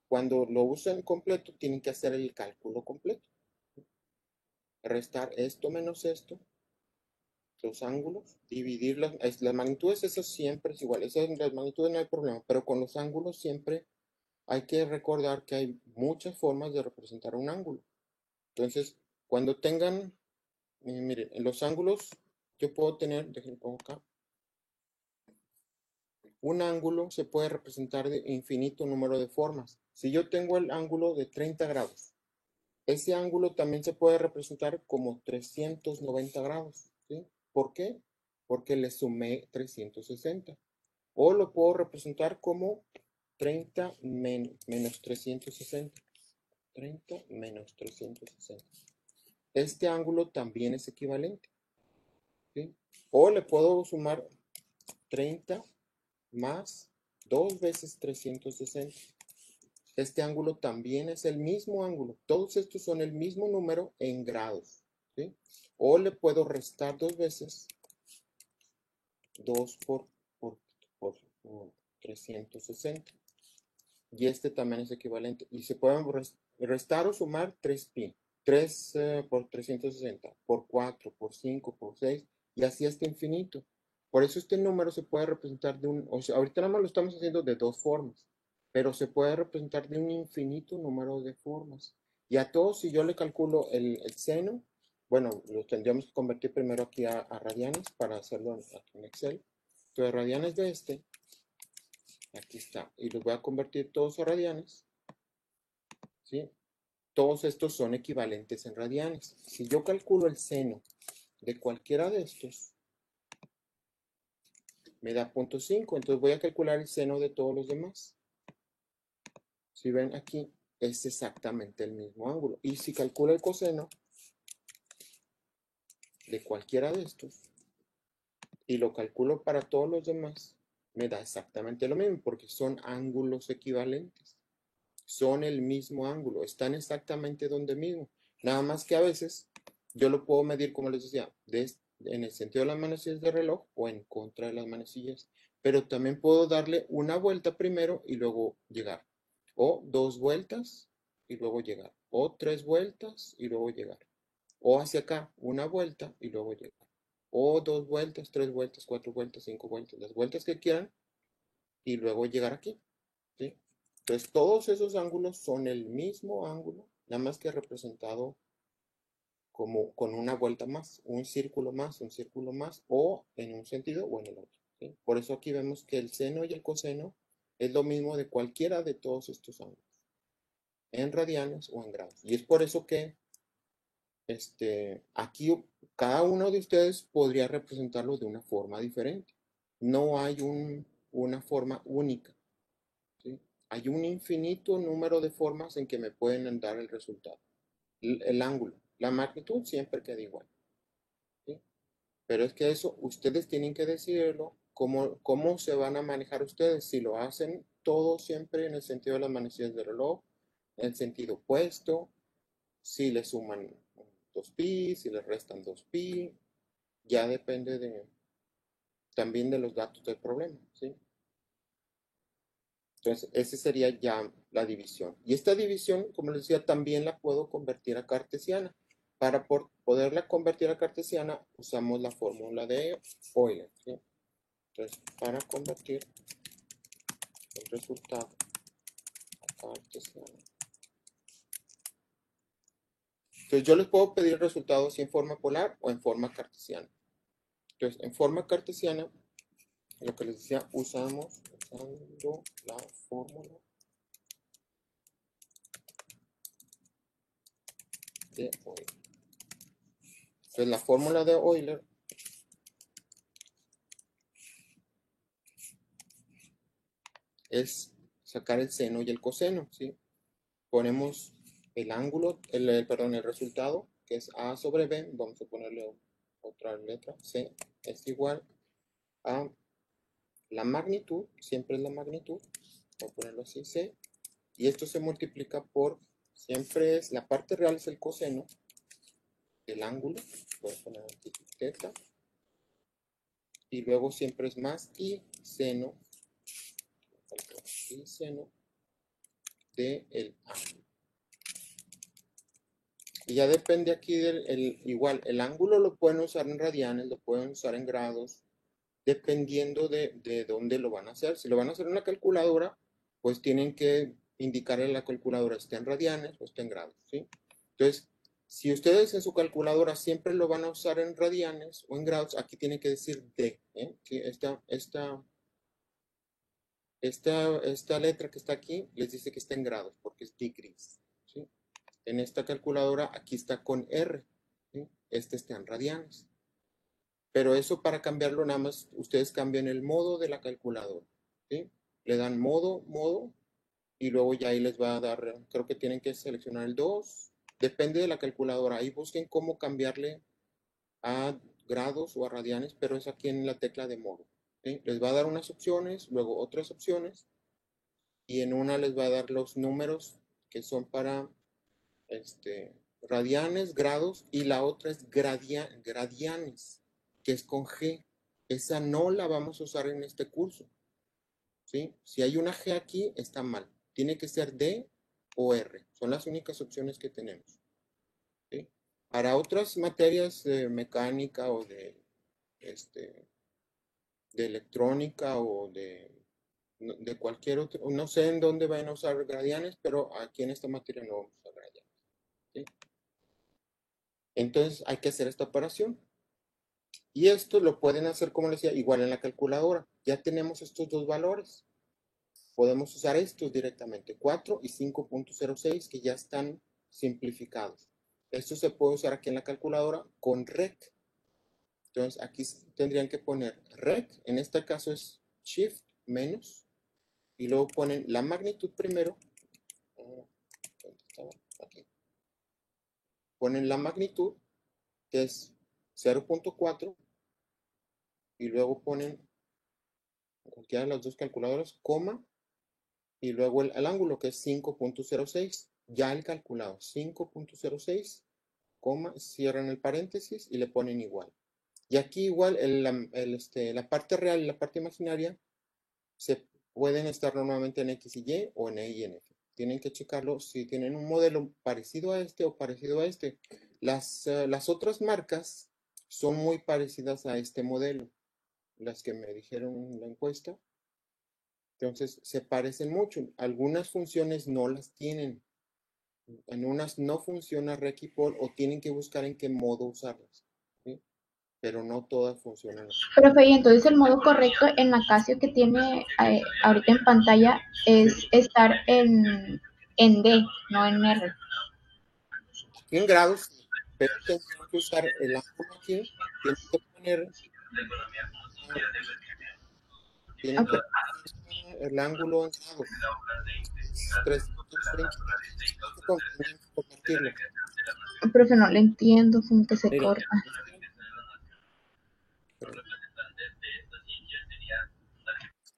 Cuando lo usen completo, tienen que hacer el cálculo completo. Restar esto menos esto, los ángulos, dividir las magnitudes, eso siempre es igual. Las magnitudes no hay problema, pero con los ángulos siempre hay que recordar que hay muchas formas de representar un ángulo. Entonces, cuando tengan, miren, en los ángulos, yo puedo tener, déjenme pongo acá, un ángulo se puede representar de infinito número de formas. Si yo tengo el ángulo de 30 grados, ese ángulo también se puede representar como 390 grados. ¿Sí? ¿Por qué? Porque le sumé 360. O lo puedo representar como 30 menos 360. 30 menos 360. Este ángulo también es equivalente, ¿sí? O le puedo sumar 30 más 2 veces 360. Este ángulo también es el mismo ángulo. Todos estos son el mismo número en grados, ¿sí? O le puedo restar 2 veces 2 por 360. Y este también es equivalente. Y se pueden restar o sumar 3pi. 3 por 360, por 4, por 5, por 6, y así hasta infinito. Por eso este número se puede representar o sea, ahorita nada más lo estamos haciendo de dos formas, pero se puede representar de un infinito número de formas. Y a todos, si yo le calculo el seno, bueno, lo tendríamos que convertir primero aquí a radianes para hacerlo aquí en Excel. Entonces, radianes de este, aquí está, y los voy a convertir todos a radianes, ¿sí? Todos estos son equivalentes en radianes. Si yo calculo el seno de cualquiera de estos, me da 0.5. Entonces voy a calcular el seno de todos los demás. Si ven aquí, es exactamente el mismo ángulo. Y si calculo el coseno de cualquiera de estos y lo calculo para todos los demás, me da exactamente lo mismo porque son ángulos equivalentes. Son el mismo ángulo, están exactamente donde mismo. Nada más que a veces yo lo puedo medir, como les decía, en el sentido de las manecillas de reloj o en contra de las manecillas. Pero también puedo darle una vuelta primero y luego llegar. O 2 vueltas y luego llegar. O 3 vueltas y luego llegar. O hacia acá, una vuelta y luego llegar. O 2 vueltas, 3 vueltas, 4 vueltas, 5 vueltas. Las vueltas que quieran y luego llegar aquí, ¿sí? Entonces, todos esos ángulos son el mismo ángulo, nada más que representado como con una vuelta más, un círculo más, o en un sentido o en el otro, ¿sí? Por eso aquí vemos que el seno y el coseno es lo mismo de cualquiera de todos estos ángulos, en radianes o en grados. Y es por eso que aquí cada uno de ustedes podría representarlo de una forma diferente. No hay una forma única, ¿sí? Hay un infinito número de formas en que me pueden dar el resultado. El ángulo, la magnitud siempre queda igual, ¿sí? Pero es que eso ustedes tienen que decidirlo, cómo se van a manejar ustedes. Si lo hacen todo siempre en el sentido de las manecillas del reloj, en el sentido opuesto, si le suman 2pi, si le restan 2pi, ya depende también de los datos del problema, ¿sí? Entonces, esa sería ya la división. Y esta división, como les decía, también la puedo convertir a cartesiana. Para poderla convertir a cartesiana, usamos la fórmula de Euler, ¿sí? Entonces, para convertir el resultado a cartesiana. Entonces, yo les puedo pedir resultados en forma polar o en forma cartesiana. Entonces, en forma cartesiana, lo que les decía, usando la fórmula de Euler. Entonces, la fórmula de Euler es sacar el seno y el coseno, ¿sí? Ponemos el ángulo, perdón, el resultado, que es A sobre B, vamos a ponerle otra letra, C, es igual a la magnitud, siempre es la magnitud, voy a ponerlo así, C, y esto se multiplica por, siempre es, la parte real es el coseno del ángulo, voy a poner aquí teta, y luego siempre es más y seno del ángulo. Y ya depende aquí igual, el ángulo lo pueden usar en radianes, lo pueden usar en grados, dependiendo de dónde lo van a hacer. Si lo van a hacer en la calculadora, pues tienen que indicar en la calculadora está en radianes o está en grados, ¿sí? Entonces, si ustedes en su calculadora siempre lo van a usar en radianes o en grados, aquí tienen que decir D, ¿eh? ¿Sí? Esta letra que está aquí les dice que está en grados porque es degrees, ¿sí? En esta calculadora aquí está con R, ¿sí? Este está en radianes. Pero eso para cambiarlo nada más ustedes cambian el modo de la calculadora, ¿sí? le dan modo, y luego ya ahí les va a dar, creo que tienen que seleccionar el 2, depende de la calculadora, ahí busquen cómo cambiarle a grados o a radianes, pero es aquí en la tecla de modo. ¿Sí? Les va a dar unas opciones, luego otras opciones, y en una les va a dar los números que son para radianes, grados, y la otra es gradianes, que es con G. Esa no la vamos a usar en este curso. ¿Sí? Si hay una G aquí, está mal. Tiene que ser D o R. Son las únicas opciones que tenemos. ¿Sí? Para otras materias de mecánica o de electrónica o de cualquier otro, no sé en dónde van a usar gradianes, pero aquí en esta materia no vamos a usar gradianes. ¿Sí? Entonces hay que hacer esta operación. Y esto lo pueden hacer, como les decía, igual en la calculadora. Ya tenemos estos dos valores. Podemos usar estos directamente, 4 y 5.06, que ya están simplificados. Esto se puede usar aquí en la calculadora con REC. Entonces aquí tendrían que poner REC, en este caso es Shift menos, y luego ponen la magnitud primero. ¿Dónde estaba? Aquí. Ponen la magnitud, que es 0.4, y luego ponen cualquiera de las dos calculadoras, coma, y luego el ángulo, que es 5.06, ya el calculado, 5.06, coma, cierran el paréntesis y le ponen igual. Y aquí igual la parte real y la parte imaginaria se pueden estar normalmente en X y Y o en E y en F. Tienen que checarlo si tienen un modelo parecido a este o parecido a este. Las otras marcas son muy parecidas a este modelo, las que me dijeron en la encuesta. Entonces, se parecen mucho. Algunas funciones no las tienen. En unas no funciona Requipol o tienen que buscar en qué modo usarlas. ¿Sí? Pero no todas funcionan así. Profe, y entonces el modo correcto en la Casio que tiene ahorita en pantalla es estar en D, no en R. Aquí en grados, pero tienen que usar el ángulo aquí. Tienen que Okay. poner el ángulo en grados. 320. Tienen que convertirlo. Profe, no le entiendo, como que se Mira, corta.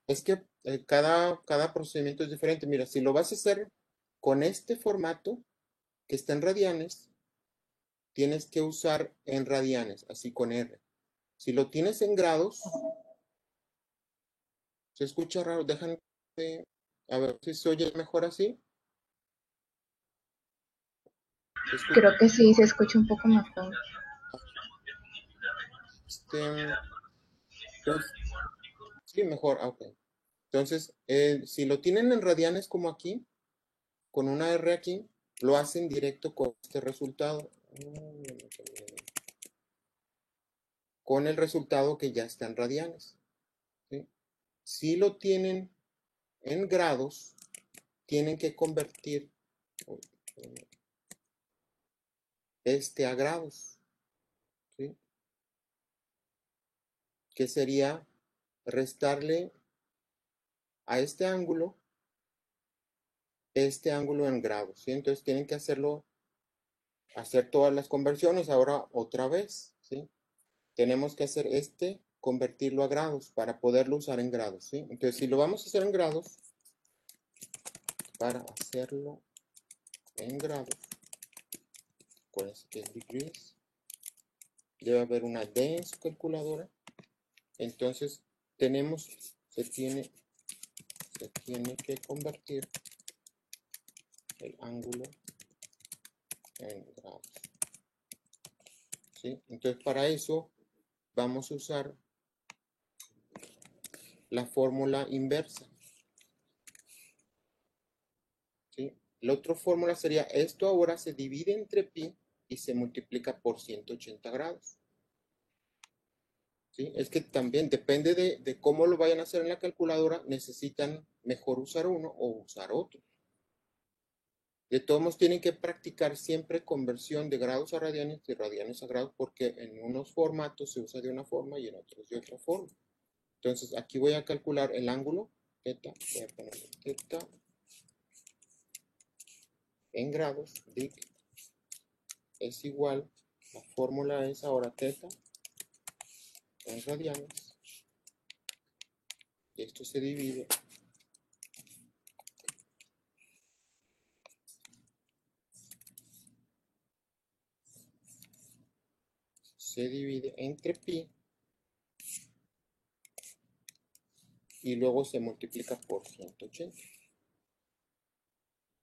es que cada procedimiento es diferente. Mira, si lo vas a hacer con este formato que está en radianes, tienes que usar en radianes, así con R. Si lo tienes en grados, se escucha raro. Déjame, a ver si se oye mejor así. ¿Se escucha? Creo que sí, se escucha un poco mejor. Entonces, sí, mejor. Ok. Entonces, si lo tienen en radianes como aquí, con una R aquí, lo hacen directo con este resultado. Con el resultado que ya está en radianes. ¿Sí? Si lo tienen en grados, tienen que convertir a grados. ¿Sí? Que sería restarle a este ángulo en grados. ¿Sí? Entonces tienen que hacer todas las conversiones ahora otra vez. ¿Sí? Tenemos que hacer convertirlo a grados para poderlo usar en grados. ¿Sí? Entonces, si lo vamos a hacer en grados, para hacerlo en grados, con este degrees, debe haber una D en su calculadora. Entonces, se tiene que convertir el ángulo en grados. ¿Sí? Entonces, para eso vamos a usar la fórmula inversa. ¿Sí? La otra fórmula sería, esto ahora se divide entre pi y se multiplica por 180 grados. ¿Sí? Es que también depende de cómo lo vayan a hacer en la calculadora, necesitan mejor usar uno o usar otro. De todos modos, tienen que practicar siempre conversión de grados a radianes y radianes a grados, porque en unos formatos se usa de una forma y en otros de otra forma. Entonces, aquí voy a calcular el ángulo teta, voy a poner teta en grados, dig es igual, la fórmula es ahora teta en radianes, y esto se divide entre pi y luego se multiplica por 180.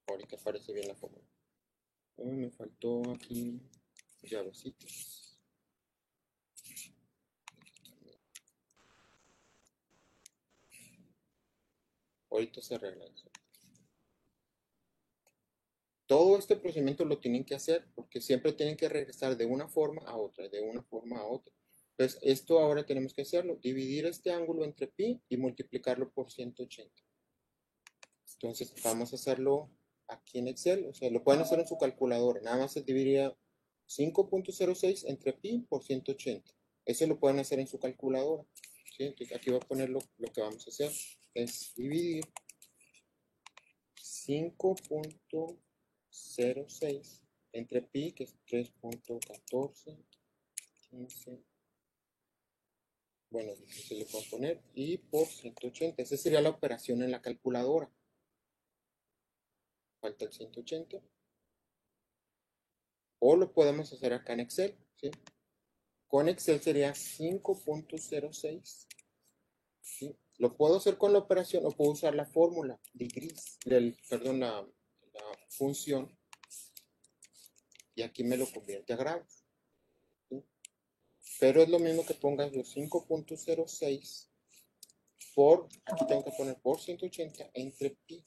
Ahorita aparece bien la fórmula. Me faltó aquí llavecitas. Ahorita se arregla eso. Todo este procedimiento lo tienen que hacer porque siempre tienen que regresar de una forma a otra, de una forma a otra. Entonces, esto ahora tenemos que hacerlo, dividir este ángulo entre pi y multiplicarlo por 180. Entonces, vamos a hacerlo aquí en Excel, o sea, lo pueden hacer en su calculadora, nada más se dividiría 5.06 entre pi por 180. Eso lo pueden hacer en su calculadora. ¿Sí? Entonces, aquí voy a poner lo que vamos a hacer, es dividir 5.06 entre pi, que es 3.1415, bueno, se le puede poner, y por 180. Esa sería la operación en la calculadora. Falta el 180. O lo podemos hacer acá en Excel, ¿sí? Con Excel sería 5.06, ¿sí? Lo puedo hacer con la operación o puedo usar la fórmula de gris, perdón, la función, y aquí me lo convierte a grados, ¿sí? Pero es lo mismo que pongas los 5.06 por, aquí tengo que poner por 180 entre pi,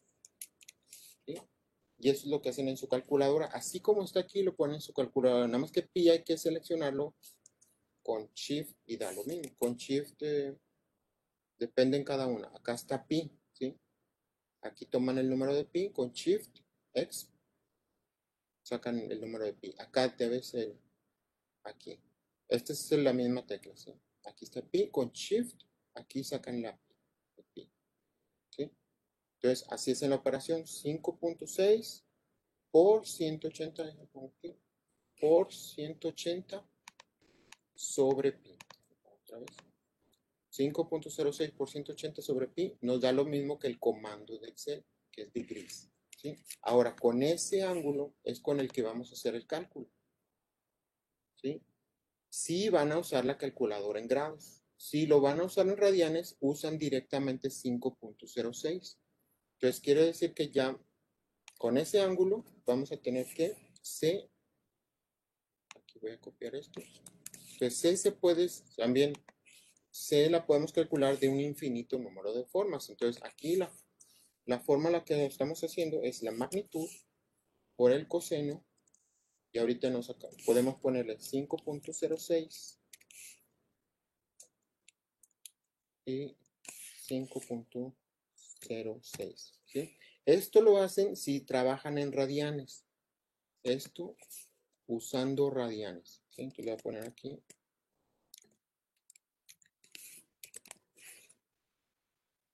¿sí? Y eso es lo que hacen en su calculadora. Así como está aquí, lo ponen en su calculadora. Nada más que pi hay que seleccionarlo con Shift y da lo mismo. Con Shift depende en cada una. Acá está pi, ¿sí? Aquí toman el número de pi con Shift X, sacan el número de pi. Acá debe ser aquí. Esta es la misma tecla, ¿sí? Aquí está pi con Shift, aquí sacan la pi, ¿sí? Entonces, así es en la operación. 5.6 por 180, por 180 sobre pi. Otra vez. 5.06 por 180 sobre pi nos da lo mismo que el comando de Excel, que es de gris, ¿sí? Ahora, con ese ángulo es con el que vamos a hacer el cálculo, ¿sí? Si van a usar la calculadora en grados. Si lo van a usar en radianes, usan directamente 5.06. Entonces, quiere decir que ya con ese ángulo vamos a tener que C, aquí voy a copiar esto, pues C se puede también, C la podemos calcular de un infinito número de formas. Entonces, aquí la forma en la que estamos haciendo es la magnitud por el coseno, y ahorita podemos ponerle 5.06 y 5.06, ¿sí? Esto lo hacen si trabajan en radianes. Esto usando radianes, ¿sí? Entonces le voy a poner aquí.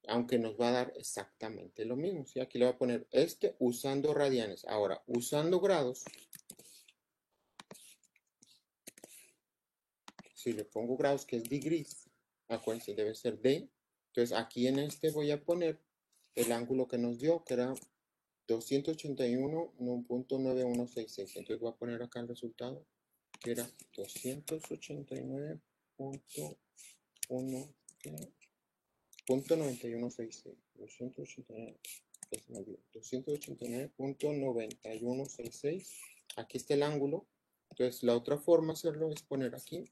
Aunque nos va a dar exactamente lo mismo, ¿sí? Aquí le voy a poner usando radianes. Ahora, usando grados, si le pongo grados, que es degrees, acuérdense, debe ser D. Entonces, aquí en este voy a poner el ángulo que nos dio, que era 281.9166. Entonces voy a poner acá el resultado, que era 289.9166. 289.9166. Aquí está el ángulo. Entonces la otra forma de hacerlo es poner aquí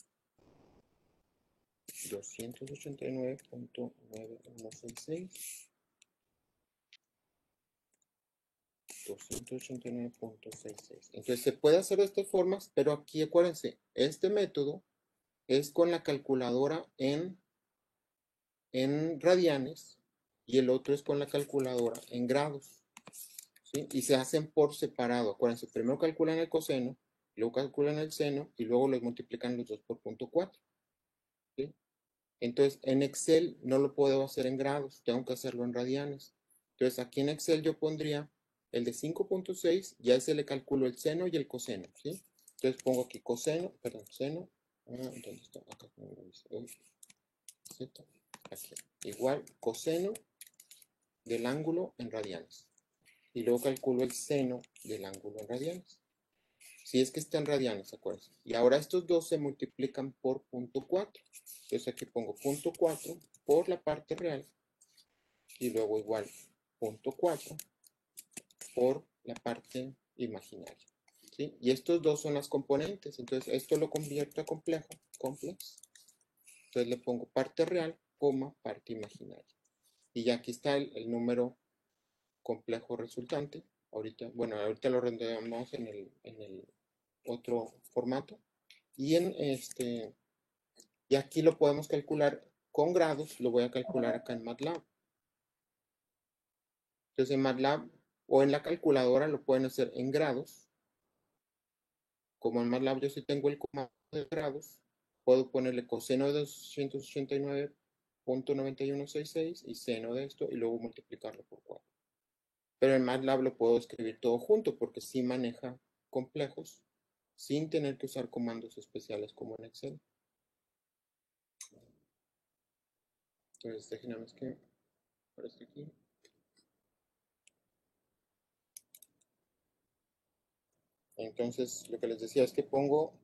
289.9166. 289.66. Entonces se puede hacer de estas formas, pero aquí acuérdense, este método es con la calculadora en radianes y el otro es con la calculadora en grados, ¿sí? Y se hacen por separado. Acuérdense, primero calculan el coseno, luego calculan el seno y luego los multiplican los dos por 0.4, ¿sí? Entonces, en Excel no lo puedo hacer en grados, tengo que hacerlo en radianes. Entonces, aquí en Excel yo pondría el de 5.6, ya ese le calculo el seno y el coseno, ¿sí? Entonces pongo aquí coseno, perdón, seno, ¿dónde está? Acá, Z, aquí. Igual coseno del ángulo en radianes. Y luego calculo el seno del ángulo en radianes. Si es que está en radianes, acuérdense. Y ahora estos dos se multiplican por 0.4. Entonces aquí pongo 0.4 por la parte real. Y luego igual 0.4 por la parte imaginaria. ¿Sí? Y estos dos son las componentes. Entonces esto lo convierto a complejo. Complex. Entonces le pongo parte real, coma, parte imaginaria. Y ya aquí está el número complejo resultante. Ahorita, bueno, ahorita lo renderamos en el otro formato. Y y aquí lo podemos calcular con grados, lo voy a calcular acá en MATLAB. Entonces en MATLAB o en la calculadora lo pueden hacer en grados. Como en MATLAB yo sí tengo el comando de grados, puedo ponerle coseno de 289.9166 y seno de esto y luego multiplicarlo por 4. Pero en MATLAB lo puedo escribir todo junto porque sí maneja complejos sin tener que usar comandos especiales como en Excel. Entonces déjenme que aparezca aquí. Entonces lo que les decía es que pongo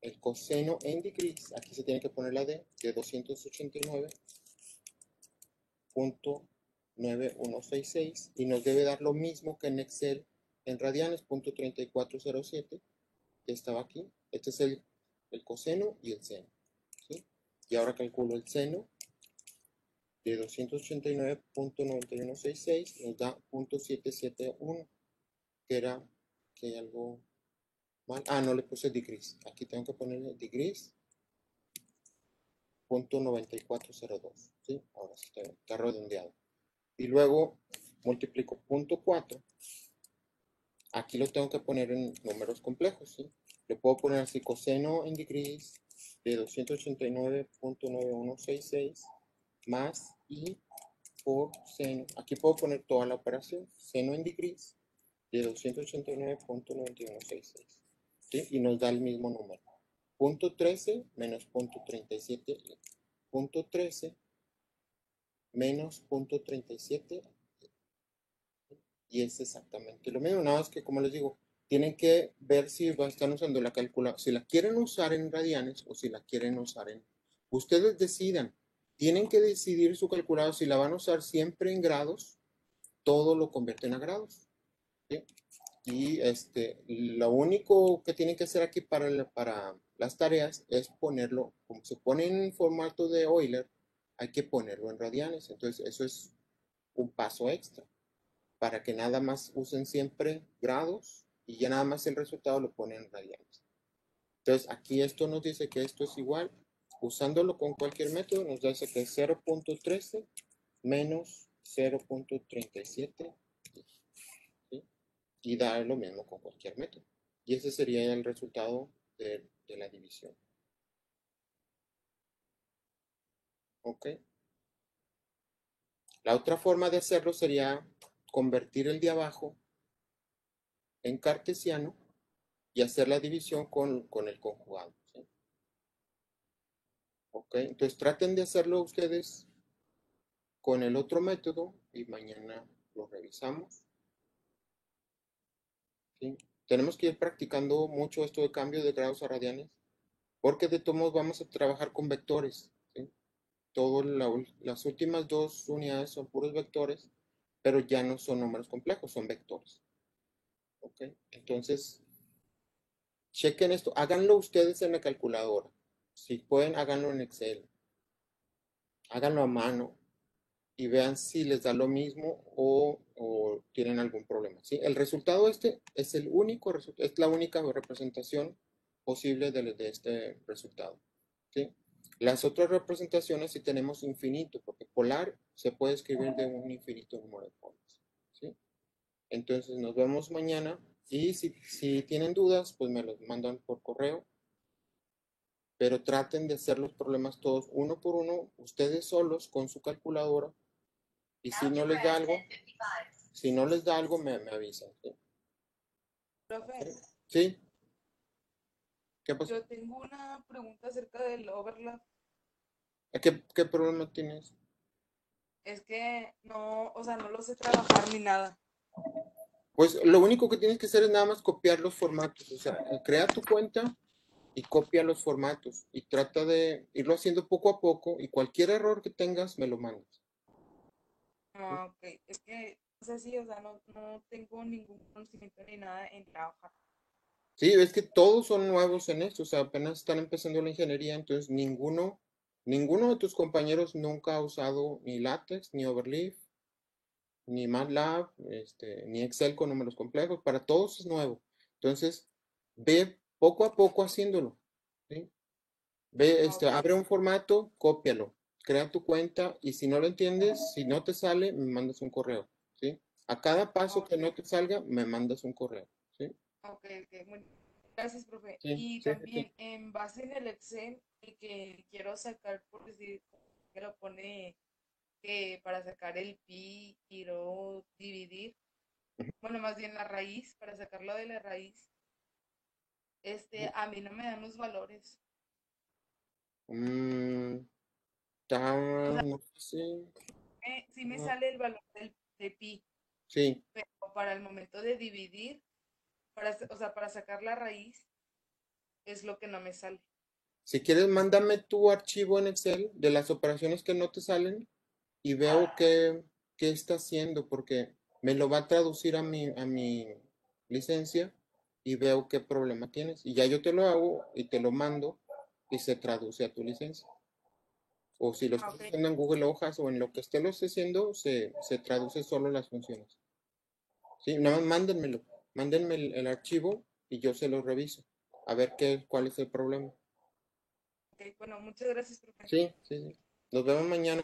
el coseno en degrees, aquí se tiene que poner la D, de 289.9166 y nos debe dar lo mismo que en Excel en radianes, .3407, que estaba aquí. Este es el coseno y el seno, ¿sí? Y ahora calculo el seno de 289.9166, nos da .771, que era que hay algo mal. Ah, no le puse degrees. Aquí tengo que ponerle degrees .9402, ¿sí? Ahora sí está redondeado. Y luego multiplico .4. Aquí lo tengo que poner en números complejos, ¿sí? Le puedo poner así coseno en degrees de 289.9166 más i por seno. Aquí puedo poner toda la operación. Seno en degrees de 289.9166. ¿Sí? Y nos da el mismo número. .13 menos .37. .13 menos .37 y es exactamente lo mismo, nada más que como les digo, tienen que ver si están usando la calculadora, si la quieren usar en radianes o si la quieren usar en... Ustedes decidan, tienen que decidir su calculadora si la van a usar siempre en grados, todo lo convierten a grados, ¿sí? Y lo único que tienen que hacer aquí para las tareas es ponerlo, como se pone en formato de Euler, hay que ponerlo en radianes. Entonces, eso es un paso extra para que nada más usen siempre grados y ya nada más el resultado lo ponen en radianes. Entonces, aquí esto nos dice que esto es igual, usándolo con cualquier método, nos dice que es 0.13 menos 0.37, ¿sí? Y da lo mismo con cualquier método. Y ese sería el resultado de la división. ¿Ok? La otra forma de hacerlo sería convertir el de abajo en cartesiano y hacer la división con el conjugado, ¿sí? ¿Ok? Entonces traten de hacerlo ustedes con el otro método y mañana lo revisamos, ¿sí? Tenemos que ir practicando mucho esto de cambio de grados a radianes porque de todos modos vamos a trabajar con vectores, ¿sí? Las últimas dos unidades son puros vectores, pero ya no son números complejos, son vectores. ¿Ok? Entonces, chequen esto, háganlo ustedes en la calculadora. Si pueden, háganlo en Excel. Háganlo a mano y vean si les da lo mismo o tienen algún problema, ¿sí? El resultado es el único resultado, es la única representación posible de este resultado, ¿sí? Las otras representaciones sí tenemos infinito, porque polar se puede escribir de un infinito número de formas, ¿sí? Entonces nos vemos mañana y si tienen dudas, pues me los mandan por correo pero traten de hacer los problemas todos uno por uno, ustedes solos con su calculadora, y si no les da algo, me avisan. ¿Sí? Profe, ¿Sí? ¿Qué pasó? yo tengo una pregunta acerca del overlap. ¿Qué problema tienes? Es que no, o sea, no lo sé trabajar ni nada. Pues lo único que tienes que hacer es nada más copiar los formatos, o sea, crea tu cuenta y copia los formatos y trata de irlo haciendo poco a poco y cualquier error que tengas me lo mandas. Ah, ok, es que, o sea, sí, o sea, no tengo ningún conocimiento ni nada en la hoja. Sí, es que todos son nuevos en esto, o sea, apenas están empezando la ingeniería, entonces ninguno de tus compañeros nunca ha usado ni LaTeX, ni Overleaf, ni MATLAB, ni Excel con números complejos, para todos es nuevo. Entonces, ve poco a poco haciéndolo, ¿sí? Ve, Ah, ok, abre un formato, cópialo, crea tu cuenta y si no lo entiendes, si no te sale, me mandas un correo, ¿sí? A cada paso que ok, no te salga, me mandas un correo, ¿sí? ok, ok. Bueno, gracias, profe. Sí, Y sí, sí, sí. también, en base en el Excel, el que quiero sacar, por decir, que lo pone que para sacar el pi y luego dividir, bueno, más bien la raíz, para sacarlo de la raíz, a mí no me dan los valores. Mm, O sea, no sé. sí me Ah, sale el valor de pi, sí, pero para el momento de dividir, o sea, para sacar la raíz, es lo que no me sale. si quieres, mándame tu archivo en Excel de las operaciones que no te salen y veo qué está haciendo, porque me lo va a traducir a mi licencia y veo qué problema tienes. Y ya yo te lo hago y te lo mando y se traduce a tu licencia. O si lo Ah, estás ok, haciendo en Google Hojas o en lo que esté lo esté haciendo, se traduce solo las funciones. Sí, nada más mándenme el archivo y yo se lo reviso. A ver cuál es el problema. ok. Bueno, muchas gracias, profe. Sí, sí, sí. Nos vemos mañana.